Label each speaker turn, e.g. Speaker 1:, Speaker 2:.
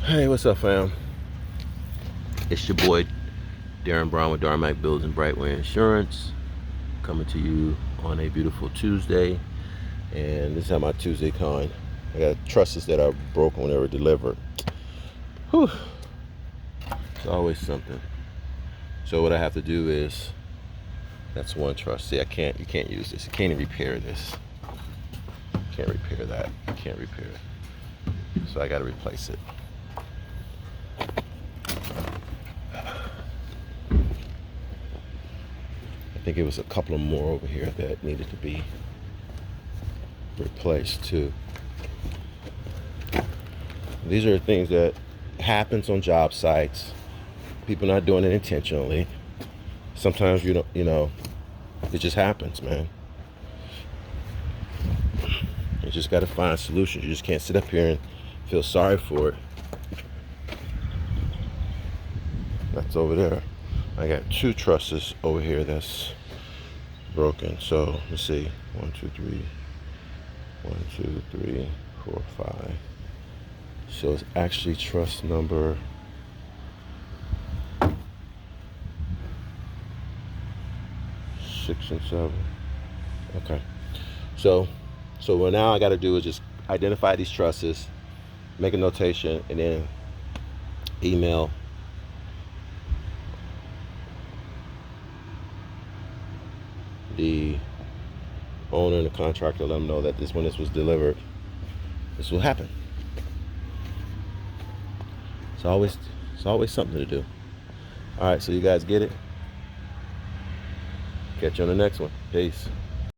Speaker 1: Hey, what's up, fam? It's your boy Darren Brown with Darmac Builds and Brightway Insurance, coming to you on a beautiful Tuesday. And this is how my Tuesday going. I got trusses that are broken when they were delivered. Whew. It's always something. So what I have to do is, that's one truss. See, you can't use this. You can't even repair this. Can't repair that. Can't repair it. So I got to replace it. I think it was a couple of more over here that needed to be replaced too. These are things that happens on job sites. People not doing it intentionally. Sometimes you don't, it just happens, man. You just got to find solutions. You just can't sit up here and feel sorry for it. That's over there. I got two trusses over here that's broken. So let's see. 1, 2, 3. 1, 2, 3, 4, 5. So it's actually truss number 6 and 7. Okay. So what now I got to do is just identify these trusses, make a notation, and then email the owner and the contractor, let them know that when this was delivered, this will happen. It's always something to do. All right, so you guys get it. Catch you on the next one. Peace.